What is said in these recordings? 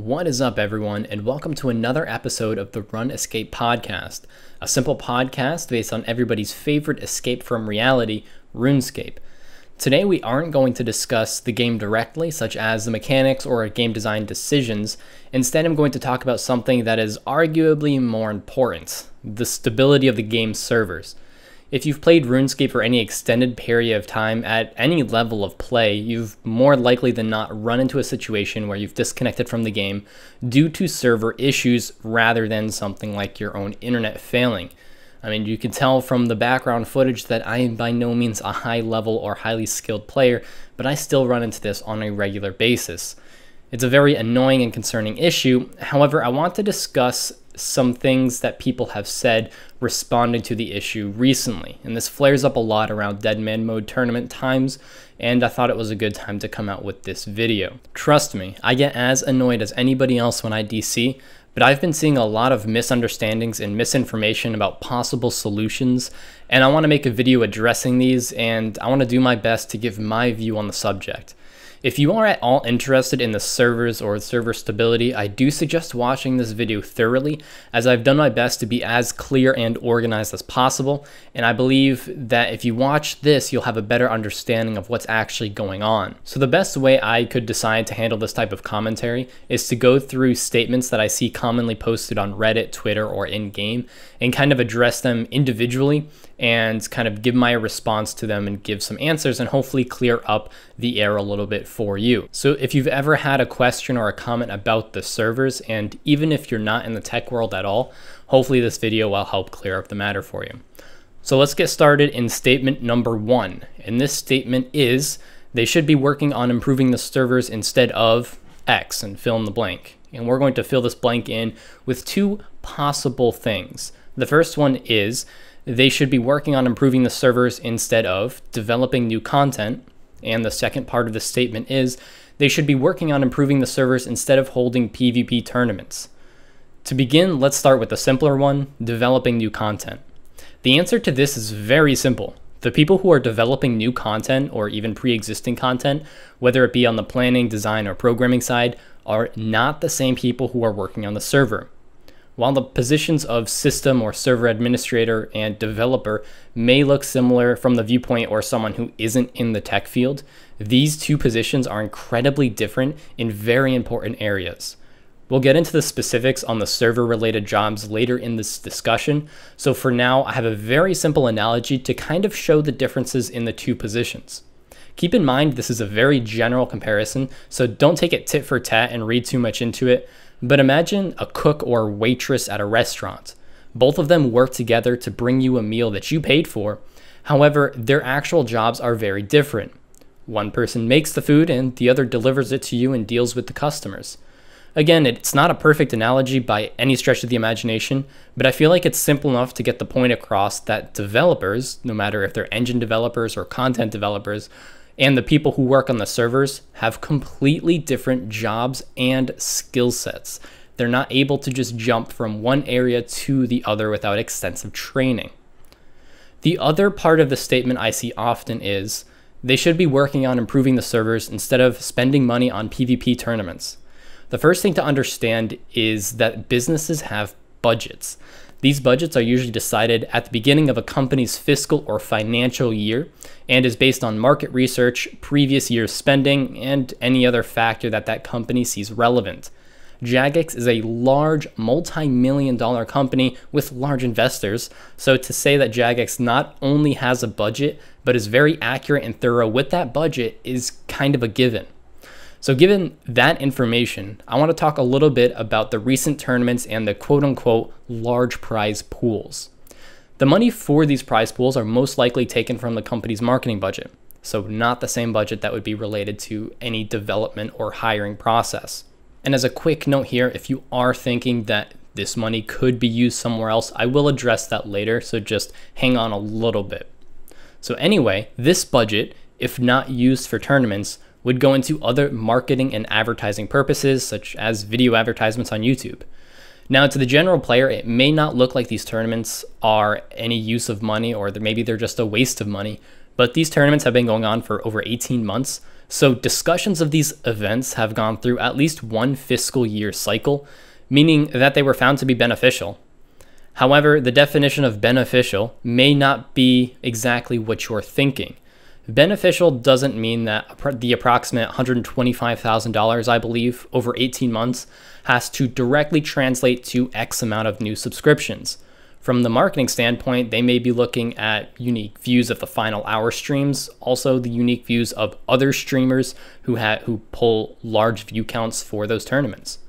What is up, everyone, and welcome to another episode of the Run Escape podcast, a simple podcast based on everybody's favorite escape from reality, RuneScape. Today we aren't going to discuss the game directly, such as the mechanics or game design decisions. Instead, I'm going to talk about something that is arguably more important, the stability of the game's servers. If you've played RuneScape for any extended period of time at any level of play, you've more likely than not run into a situation where you've disconnected from the game due to server issues rather than something like your own internet failing. I mean, you can tell from the background footage that I am by no means a high level or highly skilled player, but I still run into this on a regular basis. It's a very annoying and concerning issue. However, I want to discuss some things that people have said responding to the issue recently, and this flares up a lot around Dead Man Mode tournament times, and I thought it was a good time to come out with this video. Trust me, I get as annoyed as anybody else when I DC, but I've been seeing a lot of misunderstandings and misinformation about possible solutions, and I want to make a video addressing these, and I want to do my best to give my view on the subject. If you are at all interested in the servers or server stability, I do suggest watching this video thoroughly, as I've done my best to be as clear and organized as possible, and I believe that if you watch this, you'll have a better understanding of what's actually going on. So the best way I could decide to handle this type of commentary is to go through statements that I see commonly posted on Reddit, Twitter, or in-game, and kind of address them individually and kind of give my response to them and give some answers and hopefully clear up the air a little bit for you. So if you've ever had a question or a comment about the servers, and even if you're not in the tech world at all, hopefully this video will help clear up the matter for you. So let's get started in statement number 1. And this statement is, they should be working on improving the servers instead of X, and fill in the blank. And we're going to fill this blank in with two possible things. The first one is, they should be working on improving the servers instead of developing new content. And the second part of the statement is, they should be working on improving the servers instead of holding PvP tournaments. To begin, let's start with the simpler one, developing new content. The answer to this is very simple. The people who are developing new content or even pre-existing content, whether it be on the planning, design, or programming side, are not the same people who are working on the server. While the positions of system or server administrator and developer may look similar from the viewpoint or someone who isn't in the tech field, these two positions are incredibly different in very important areas. We'll get into the specifics on the server-related jobs later in this discussion, so for now I have a very simple analogy to kind of show the differences in the two positions. Keep in mind this is a very general comparison, so don't take it tit for tat and read too much into it. But imagine a cook or waitress at a restaurant. Both of them work together to bring you a meal that you paid for. However, their actual jobs are very different. One person makes the food and the other delivers it to you and deals with the customers. Again, it's not a perfect analogy by any stretch of the imagination, but I feel like it's simple enough to get the point across that developers, no matter if they're engine developers or content developers, and the people who work on the servers have completely different jobs and skill sets. They're not able to just jump from one area to the other without extensive training. The other part of the statement I see often is, they should be working on improving the servers instead of spending money on PvP tournaments. The first thing to understand is that businesses have budgets. These budgets are usually decided at the beginning of a company's fiscal or financial year and is based on market research, previous year's spending, and any other factor that that company sees relevant. Jagex is a large multi-million-dollar company with large investors, so to say that Jagex not only has a budget but is very accurate and thorough with that budget is kind of a given. So given that information, I want to talk a little bit about the recent tournaments and the quote-unquote large prize pools. The money for these prize pools are most likely taken from the company's marketing budget, so not the same budget that would be related to any development or hiring process. And as a quick note here, if you are thinking that this money could be used somewhere else, I will address that later, so just hang on a little bit. So anyway, this budget, if not used for tournaments, would go into other marketing and advertising purposes, such as video advertisements on YouTube. Now, to the general player, it may not look like these tournaments are any use of money, or maybe they're just a waste of money, but these tournaments have been going on for over 18 months, So discussions of these events have gone through at least one fiscal year cycle, meaning that they were found to be beneficial. However, the definition of beneficial may not be exactly what you're thinking. Beneficial doesn't mean that the approximate $125,000, I believe, over 18 months has to directly translate to X amount of new subscriptions. From the marketing standpoint, they may be looking at unique views of the final hour streams, also the unique views of other streamers who pull large view counts for those tournaments.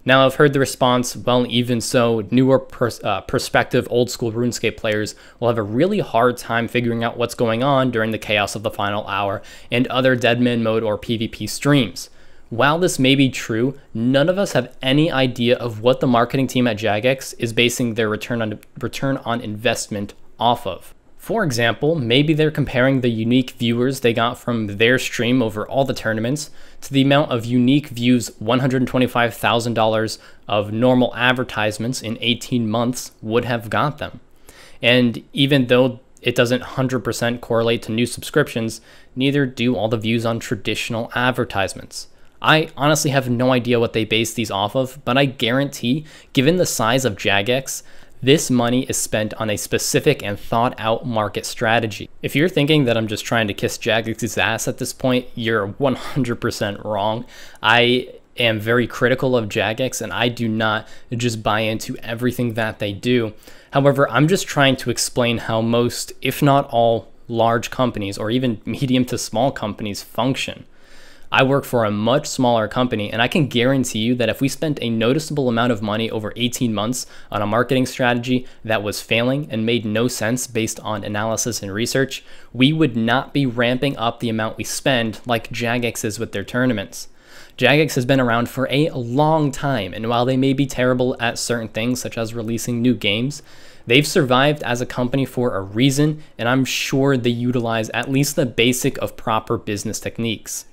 Now, I've heard the response, well, even so, newer prospective old school RuneScape players will have a really hard time figuring out what's going on during the chaos of the final hour and other deadman mode or PvP streams. While this may be true, none of us have any idea of what the marketing team at Jagex is basing their return on investment off of. For example, maybe they're comparing the unique viewers they got from their stream over all the tournaments to the amount of unique views $125,000 of normal advertisements in 18 months would have got them. And even though it doesn't 100% correlate to new subscriptions, neither do all the views on traditional advertisements. I honestly have no idea what they base these off of, but I guarantee, given the size of Jagex, this money is spent on a specific and thought out market strategy. If you're thinking that I'm just trying to kiss Jagex's ass at this point, you're 100% wrong. I am very critical of Jagex and I do not just buy into everything that they do. However, I'm just trying to explain how most, if not all, large companies or even medium to small companies function. I work for a much smaller company, and I can guarantee you that if we spent a noticeable amount of money over 18 months on a marketing strategy that was failing and made no sense based on analysis and research, we would not be ramping up the amount we spend like Jagex is with their tournaments. Jagex has been around for a long time, and while they may be terrible at certain things such as releasing new games, they've survived as a company for a reason, and I'm sure they utilize at least the basic of proper business techniques.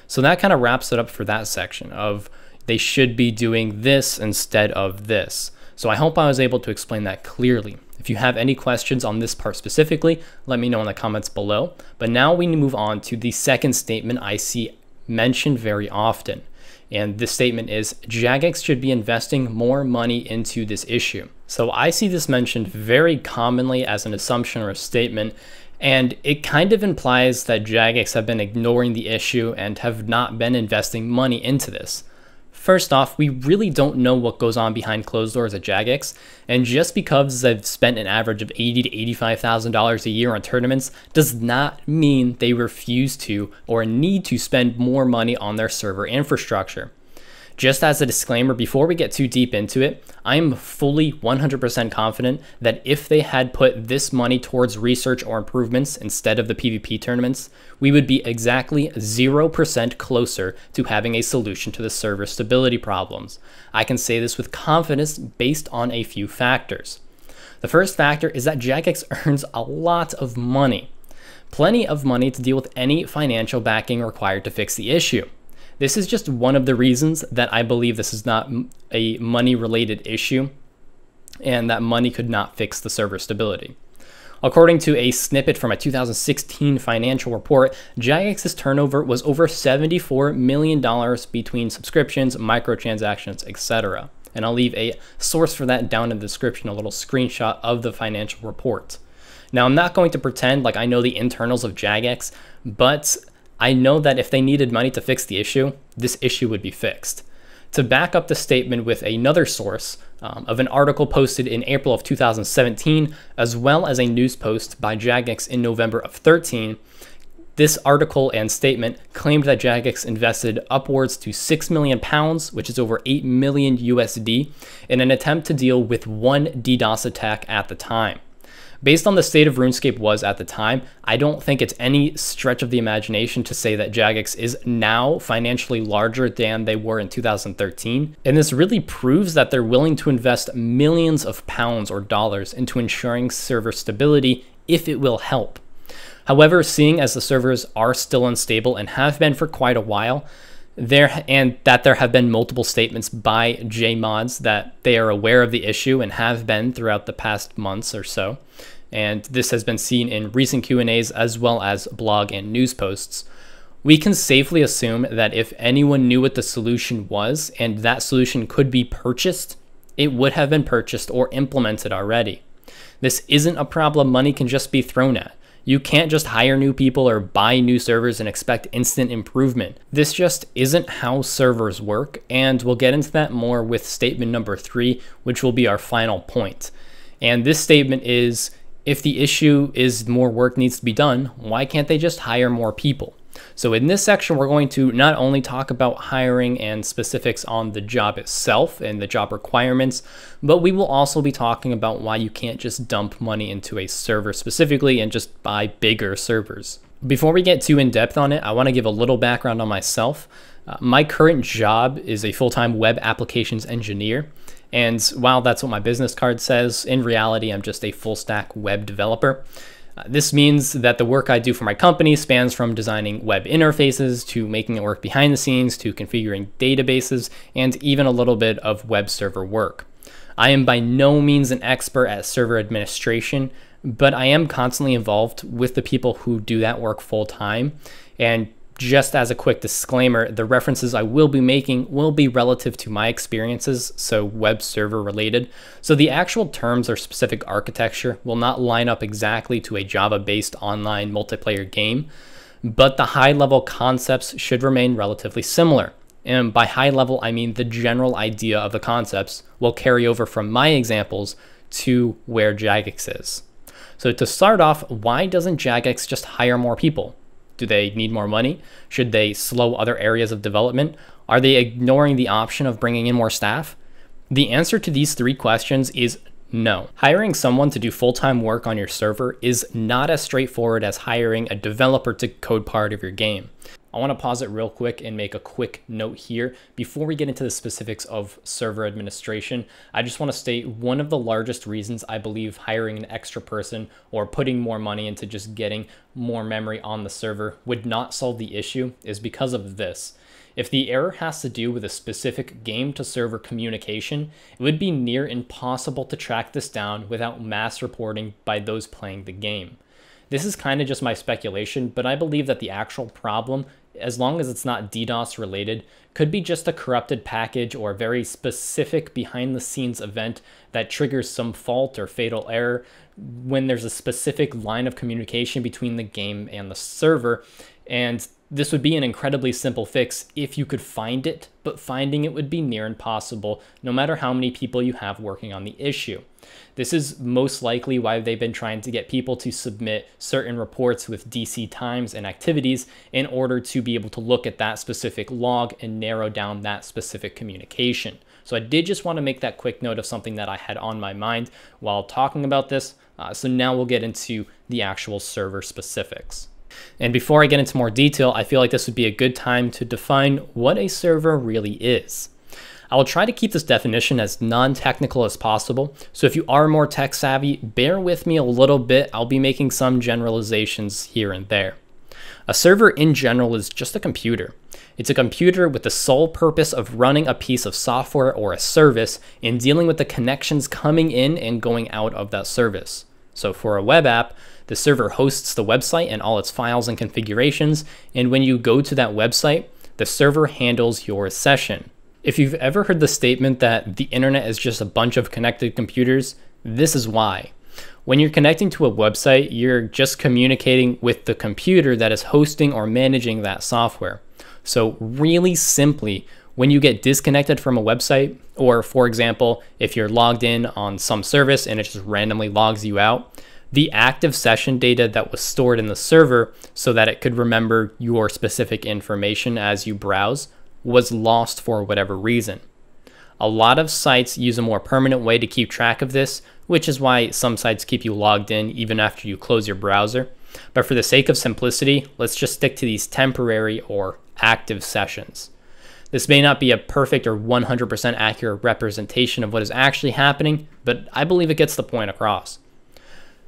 So that kind of wraps it up for that section of they should be doing this instead of this. So I hope I was able to explain that clearly. If you have any questions on this part specifically, let me know in the comments below. But now we move on to the second statement I see mentioned very often. And this statement is Jagex should be investing more money into this issue. So I see this mentioned very commonly as an assumption or a statement, and it kind of implies that Jagex have been ignoring the issue and have not been investing money into this. First off, we really don't know what goes on behind closed doors at Jagex, and just because they've spent an average of $80,000 to $85,000 a year on tournaments does not mean they refuse to or need to spend more money on their server infrastructure. Just as a disclaimer, before we get too deep into it, I am fully 100% confident that if they had put this money towards research or improvements instead of the PvP tournaments, we would be exactly 0% closer to having a solution to the server stability problems. I can say this with confidence based on a few factors. The first factor is that Jagex earns a lot of money. Plenty of money to deal with any financial backing required to fix the issue. This is just one of the reasons that I believe this is not a money-related issue and that money could not fix the server stability. According to a snippet from a 2016 financial report, Jagex's turnover was over $74 million between subscriptions, microtransactions, etc. And I'll leave a source for that down in the description, a little screenshot of the financial report. Now, I'm not going to pretend like I know the internals of Jagex, but I know that if they needed money to fix the issue, this issue would be fixed. To back up the statement with another source of an article posted in April of 2017, as well as a news post by Jagex in November of 2013, this article and statement claimed that Jagex invested upwards to £6 million, which is over 8 million USD, in an attempt to deal with one DDoS attack at the time. Based on the state of RuneScape was at the time, I don't think it's any stretch of the imagination to say that Jagex is now financially larger than they were in 2013. And this really proves that they're willing to invest millions of pounds or dollars into ensuring server stability if it will help. However, seeing as the servers are still unstable and have been for quite a while, there have been multiple statements by JMods that they are aware of the issue and have been throughout the past months or so. And this has been seen in recent Q&As as well as blog and news posts. We can safely assume that if anyone knew what the solution was and that solution could be purchased, it would have been purchased or implemented already. This isn't a problem money can just be thrown at. You can't just hire new people or buy new servers and expect instant improvement. This just isn't how servers work, and we'll get into that more with statement number 3, which will be our final point. And this statement is, if the issue is more work needs to be done, why can't they just hire more people? So in this section, we're going to not only talk about hiring and specifics on the job itself and the job requirements, but we will also be talking about why you can't just dump money into a server specifically and just buy bigger servers. Before we get too in depth on it, I want to give a little background on myself. My current job is a full-time web applications engineer. And while that's what my business card says, in reality, I'm just a full-stack web developer. This means that the work I do for my company spans from designing web interfaces to making it work behind the scenes to configuring databases and even a little bit of web server work. I am by no means an expert at server administration, but I am constantly involved with the people who do that work full time. And just as a quick disclaimer, the references I will be making will be relative to my experiences, so web server related. So the actual terms or specific architecture will not line up exactly to a Java-based online multiplayer game, but the high-level concepts should remain relatively similar. And by high level, I mean the general idea of the concepts will carry over from my examples to where Jagex is. So to start off, why doesn't Jagex just hire more people? Do they need more money? Should they slow other areas of development? Are they ignoring the option of bringing in more staff? The answer to these 3 questions is no. Hiring someone to do full-time work on your server is not as straightforward as hiring a developer to code part of your game. I want to pause it real quick and make a quick note here. Before we get into the specifics of server administration, I just want to state one of the largest reasons I believe hiring an extra person or putting more money into just getting more memory on the server would not solve the issue is because of this. If the error has to do with a specific game to server communication, it would be near impossible to track this down without mass reporting by those playing the game. This is kind of just my speculation, but I believe that the actual problem, as long as it's not DDoS related, could be just a corrupted package or a very specific behind the scenes event that triggers some fault or fatal error when there's a specific line of communication between the game and the server. And this would be an incredibly simple fix if you could find it, but finding it would be near impossible no matter how many people you have working on the issue. This is most likely why they've been trying to get people to submit certain reports with DC times and activities in order to be able to look at that specific log and narrow down that specific communication. So I did just want to make that quick note of something that I had on my mind while talking about this. So now we'll get into the actual server specifics. And before I get into more detail, I feel like this would be a good time to define what a server really is. I will try to keep this definition as non-technical as possible, so if you are more tech savvy, bear with me a little bit. I'll be making some generalizations here and there. A server in general is just a computer. It's a computer with the sole purpose of running a piece of software or a service and dealing with the connections coming in and going out of that service. So for a web app, the server hosts the website and all its files and configurations, and when you go to that website, the server handles your session. If you've ever heard the statement that the internet is just a bunch of connected computers, this is why. When you're connecting to a website, you're just communicating with the computer that is hosting or managing that software. So really simply, when you get disconnected from a website, or for example, if you're logged in on some service and it just randomly logs you out, the active session data that was stored in the server so that it could remember your specific information as you browse was lost for whatever reason. A lot of sites use a more permanent way to keep track of this, which is why some sites keep you logged in even after you close your browser. But for the sake of simplicity, let's just stick to these temporary or active sessions. This may not be a perfect or 100% accurate representation of what is actually happening, but I believe it gets the point across.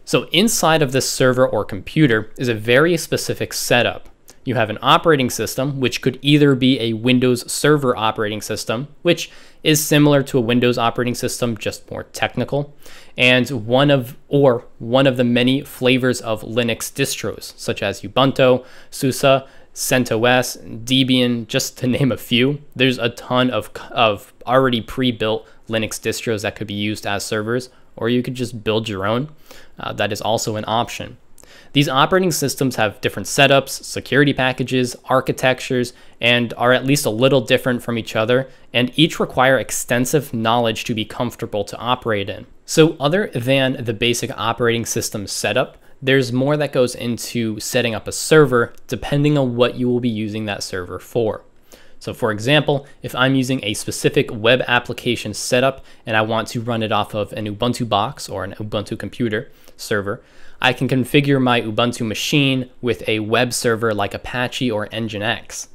So inside of this server or computer is a very specific setup. You have an operating system, which could either be a Windows Server operating system, which is similar to a Windows operating system, just more technical, and one of the many flavors of Linux distros, such as Ubuntu, SUSE, CentOS, Debian, just to name a few. There's a ton of already pre-built Linux distros that could be used as servers, or you could just build your own. That is also an option. These operating systems have different setups, security packages, architectures, and are at least a little different from each other, and each require extensive knowledge to be comfortable to operate in. So other than the basic operating system setup, there's more that goes into setting up a server depending on what you will be using that server for. So for example, if I'm using a specific web application setup and I want to run it off of an Ubuntu box or an Ubuntu computer server, I can configure my Ubuntu machine with a web server like Apache or Nginx.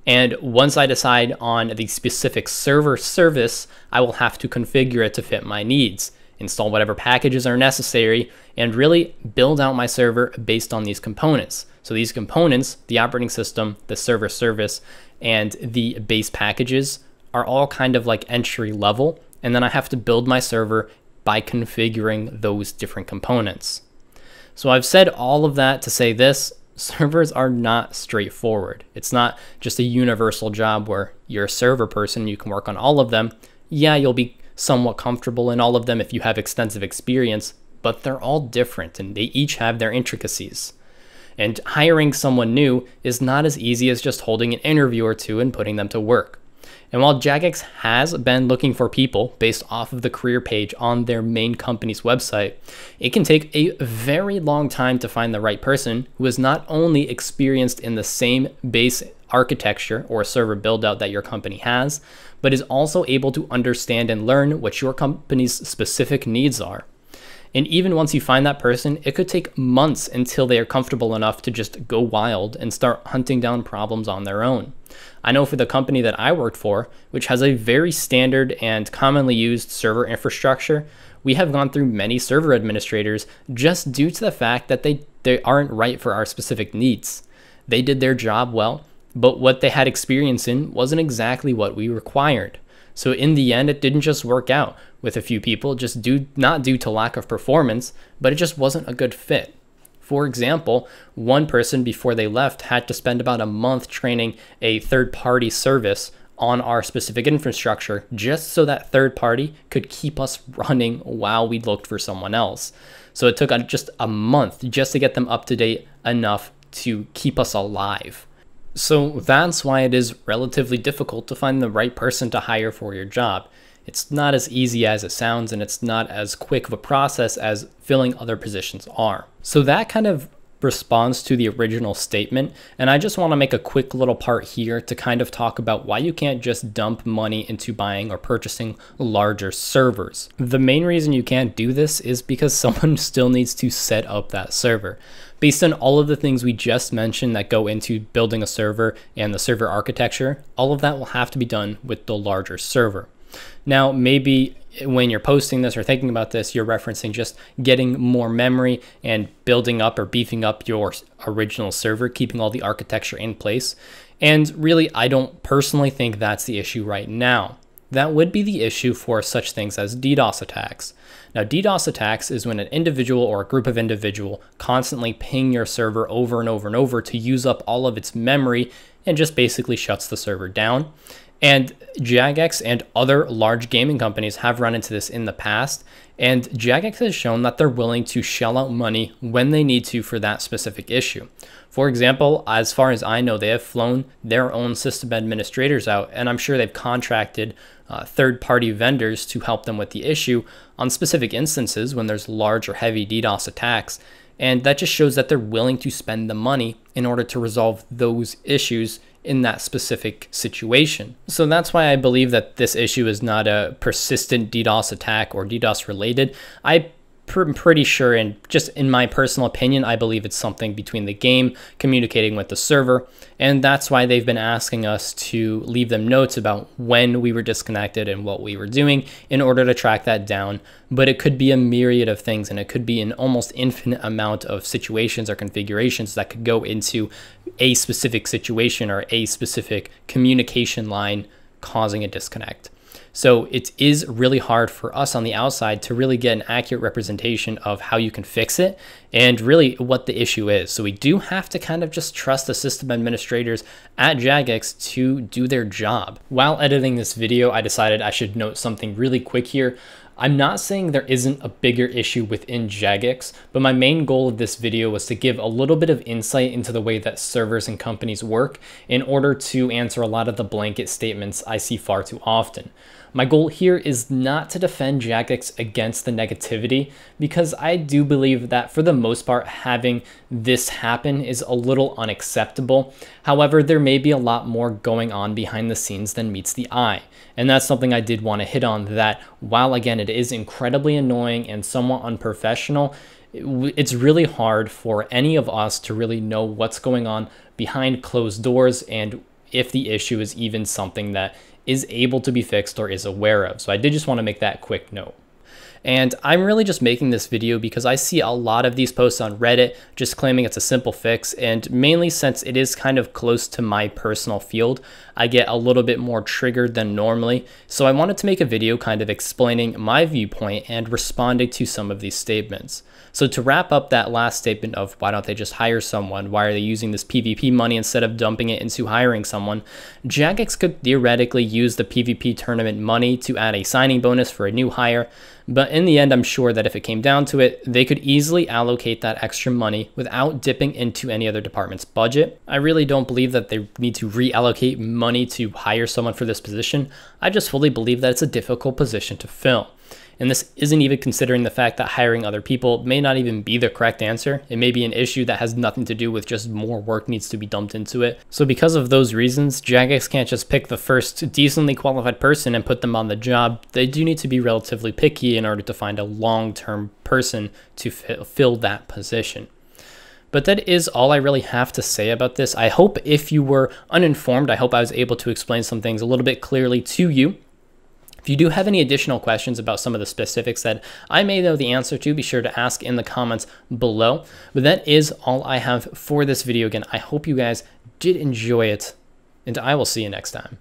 And once I decide on the specific server service, I will have to configure it to fit my needs, install whatever packages are necessary, and really build out my server based on these components. So these components, the operating system, the server service, and the base packages are all kind of like entry level, and then I have to build my server by configuring those different components. So I've said all of that to say this: servers are not straightforward. It's not just a universal job where you're a server person, you can work on all of them. Yeah, you'll be somewhat comfortable in all of them if you have extensive experience, but they're all different and they each have their intricacies. And hiring someone new is not as easy as just holding an interview or two and putting them to work. And while Jagex has been looking for people based off of the career page on their main company's website, it can take a very long time to find the right person who is not only experienced in the same base architecture or server build out that your company has, but is also able to understand and learn what your company's specific needs are. And even once you find that person, it could take months until they are comfortable enough to just go wild and start hunting down problems on their own. I know for the company that I worked for, which has a very standard and commonly used server infrastructure, we have gone through many server administrators just due to the fact that they aren't right for our specific needs. They did their job well, but what they had experience in wasn't exactly what we required. So in the end, it didn't just work out with a few people, not due to lack of performance, but it just wasn't a good fit. For example, one person before they left had to spend about a month training a third-party service on our specific infrastructure just so that third party could keep us running while we looked for someone else. So it took just a month just to get them up to date enough to keep us alive. So that's why it is relatively difficult to find the right person to hire for your job. It's not as easy as it sounds, and it's not as quick of a process as filling other positions are. So that kind of responds to the original statement, and I just want to make a quick little part here to kind of talk about why you can't just dump money into buying or purchasing larger servers. The main reason you can't do this is because someone still needs to set up that server. Based on all of the things we just mentioned that go into building a server and the server architecture, all of that will have to be done with the larger server. Now, maybe when you're posting this or thinking about this, you're referencing just getting more memory and building up or beefing up your original server, keeping all the architecture in place. And really, I don't personally think that's the issue right now. That would be the issue for such things as DDoS attacks. Now, DDoS attacks is when an individual or a group of individuals constantly ping your server over and over and over to use up all of its memory and just basically shuts the server down. And Jagex and other large gaming companies have run into this in the past, and Jagex has shown that they're willing to shell out money when they need to for that specific issue. For example, as far as I know, they have flown their own system administrators out, and I'm sure they've contracted third-party vendors to help them with the issue on specific instances when there's large or heavy DDoS attacks. And that just shows that they're willing to spend the money in order to resolve those issues in that specific situation. So that's why I believe that this issue is not a persistent DDoS attack or DDoS related. I'm pretty sure, and just in my personal opinion, I believe it's something between the game communicating with the server, and that's why they've been asking us to leave them notes about when we were disconnected and what we were doing in order to track that down. But it could be a myriad of things, and it could be an almost infinite amount of situations or configurations that could go into a specific situation or a specific communication line causing a disconnect. So it is really hard for us on the outside to really get an accurate representation of how you can fix it and really what the issue is. So we do have to kind of just trust the system administrators at Jagex to do their job. While editing this video, I decided I should note something really quick here. I'm not saying there isn't a bigger issue within Jagex, but my main goal of this video was to give a little bit of insight into the way that servers and companies work in order to answer a lot of the blanket statements I see far too often. My goal here is not to defend Jagex against the negativity, because I do believe that for the most part having this happen is a little unacceptable. However, there may be a lot more going on behind the scenes than meets the eye. And that's something I did want to hit on, that while again it is incredibly annoying and somewhat unprofessional, it's really hard for any of us to really know what's going on behind closed doors and if the issue is even something that is able to be fixed or is aware of. So I did just want to make that quick note. And I'm really just making this video because I see a lot of these posts on Reddit just claiming it's a simple fix, and mainly since it is kind of close to my personal field, I get a little bit more triggered than normally. So I wanted to make a video kind of explaining my viewpoint and responding to some of these statements. So to wrap up that last statement of why don't they just hire someone, why are they using this PvP money instead of dumping it into hiring someone, Jagex could theoretically use the PvP tournament money to add a signing bonus for a new hire, but in the end, I'm sure that if it came down to it, they could easily allocate that extra money without dipping into any other department's budget. I really don't believe that they need to reallocate money to hire someone for this position. I just fully believe that it's a difficult position to fill. And this isn't even considering the fact that hiring other people may not even be the correct answer. It may be an issue that has nothing to do with just more work needs to be dumped into it. So because of those reasons, Jagex can't just pick the first decently qualified person and put them on the job. They do need to be relatively picky in order to find a long-term person to fill that position. But that is all I really have to say about this. I hope if you were uninformed, I hope I was able to explain some things a little bit clearly to you. If you do have any additional questions about some of the specifics that I may know the answer to, be sure to ask in the comments below. But that is all I have for this video. Again, I hope you guys did enjoy it, and I will see you next time.